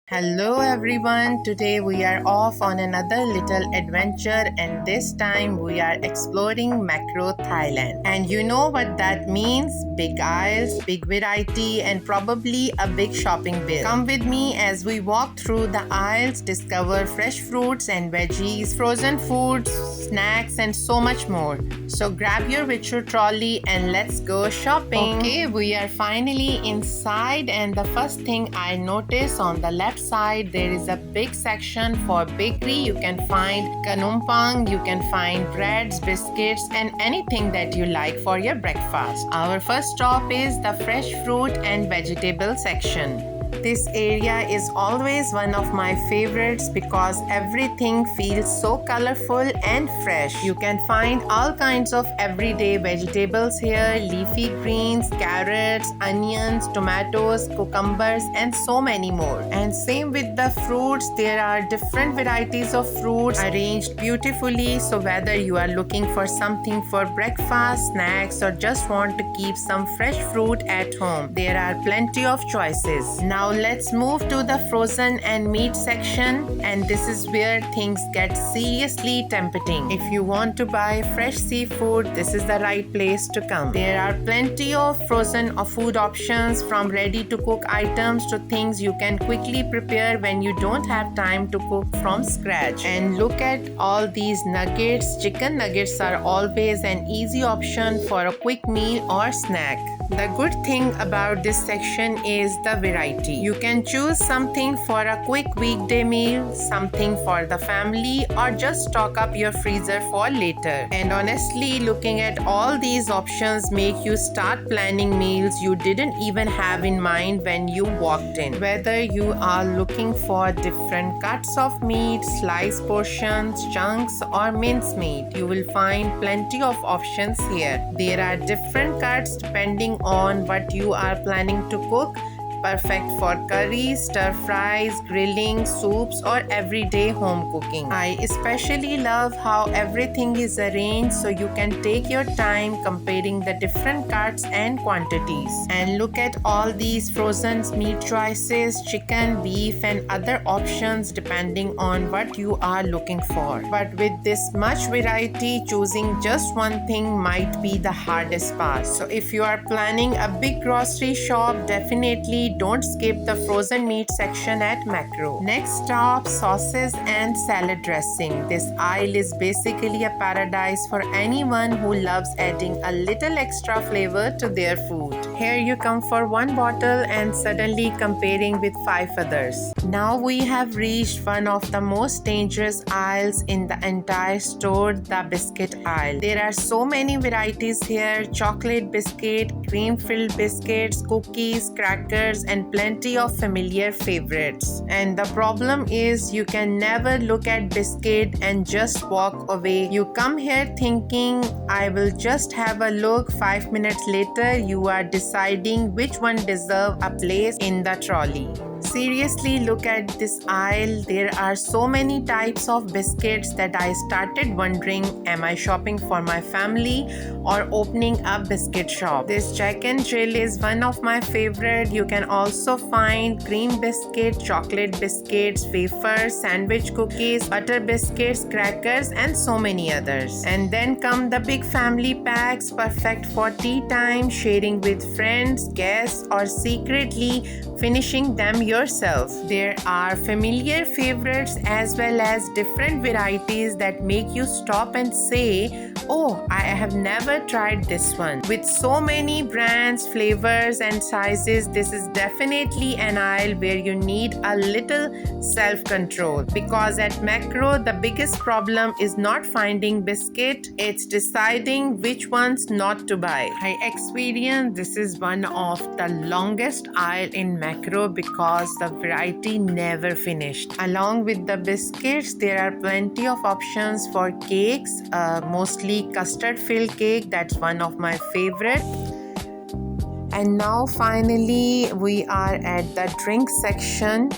Hello everyone, today we are off on another little adventure and this time we are exploring Macro Thailand. And you know what that means? Big aisles, big variety and probably a big shopping bill. Come with me as we walk through the aisles, discover fresh fruits and veggies, frozen foods, snacks and so much more. So grab your virtual trolley and let's go shopping. Okay, we are finally inside and the first thing I notice on the left side there is a big section for bakery. You can find kanumpang, you can find breads, biscuits and anything that you like for your breakfast. Our first stop is the fresh fruit and vegetable section. This area is always one of my favorites because everything feels so colorful and fresh. You can find all kinds of everyday vegetables here, leafy greens, carrots, onions, tomatoes, cucumbers and so many more. And same with the fruits, there are different varieties of fruits arranged beautifully, so whether you are looking for something for breakfast, snacks or just want to keep some fresh fruit at home, there are plenty of choices. Now let's move to the frozen and meat section, and this is where things get seriously tempting. If you want to buy fresh seafood, this is the right place to come. There are plenty of frozen food options, from ready to cook items to things you can quickly prepare when you don't have time to cook from scratch. And look at all these nuggets. Chicken nuggets are always an easy option for a quick meal or snack. The good thing about this section is the variety. You can choose something for a quick weekday meal, something for the family, or just stock up your freezer for later. And honestly, looking at all these options make you start planning meals you didn't even have in mind when you walked in. Whether you are looking for different cuts of meat, sliced portions, chunks, or mincemeat, you will find plenty of options here. There are different cuts depending on what you are planning to cook, perfect for curries, stir fries, grilling, soups or everyday home cooking. I especially love how everything is arranged so you can take your time comparing the different cuts and quantities. And look at all these frozen meat choices, chicken, beef and other options depending on what you are looking for. But with this much variety, choosing just one thing might be the hardest part. So if you are planning a big grocery shop, definitely don't skip the frozen meat section at Macro. Next stop, sauces and salad dressing. This aisle is basically a paradise for anyone who loves adding a little extra flavor to their food. Here you come for one bottle and suddenly comparing with 5 others. Now we have reached one of the most dangerous aisles in the entire store, the biscuit aisle. There are so many varieties here: chocolate biscuit, cream-filled biscuits, cookies, crackers and plenty of familiar favorites. And the problem is you can never look at biscuit and just walk away. You come here thinking, I will just have a look. 5 minutes later, you are deciding which one deserves a place in the trolley. Seriously, look at this aisle. There are so many types of biscuits that I started wondering, am I shopping for my family or opening a biscuit shop? This Jack and Jill is one of my favorite. You can also find cream biscuit, chocolate biscuits, wafers, sandwich cookies, butter biscuits, crackers and so many others. And then come the big family packs, perfect for tea time, sharing with friends, guests or secretly finishing them yourself. There are familiar favorites as well as different varieties that make you stop and say, oh, I have never tried this one. With so many brands, flavors and sizes, this is definitely an aisle where you need a little self-control, because at Macro the biggest problem is not finding biscuit, it's deciding which ones not to buy. I experienced this is one of the longest aisle in Macro because the variety never finished. Along with the biscuits, there are plenty of options for cakes, mostly custard filled cake. That's one of my favorite. And now finally we are at the drink section.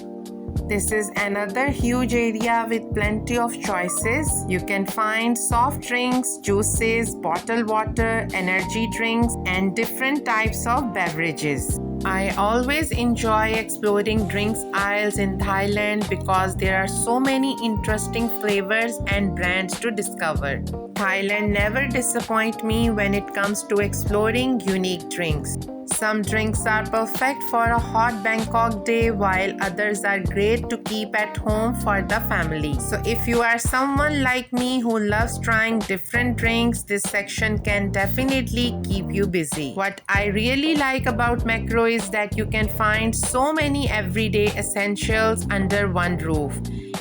This is another huge area with plenty of choices. You can find soft drinks, juices, bottled water, energy drinks, and different types of beverages. I always enjoy exploring drinks aisles in Thailand because there are so many interesting flavors and brands to discover. Thailand never disappoints me when it comes to exploring unique drinks. Some drinks are perfect for a hot Bangkok day while others are great to keep at home for the family. So if you are someone like me who loves trying different drinks, this section can definitely keep you busy. What I really like about Macro is that you can find so many everyday essentials under one roof.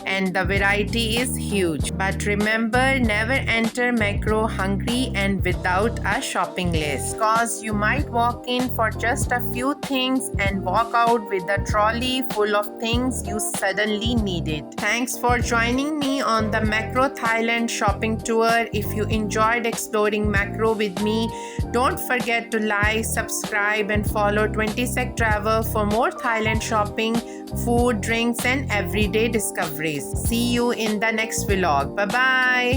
And the variety is huge. But remember, never enter Macro hungry and without a shopping list, cause you might walk in for just a few things and walk out with a trolley full of things you suddenly needed. Thanks for joining me on the Macro Thailand shopping tour. If you enjoyed exploring Macro with me, don't forget to like, subscribe and follow 20sec Travel for more Thailand shopping, food, drinks and everyday discoveries. See you in the next vlog. Bye bye.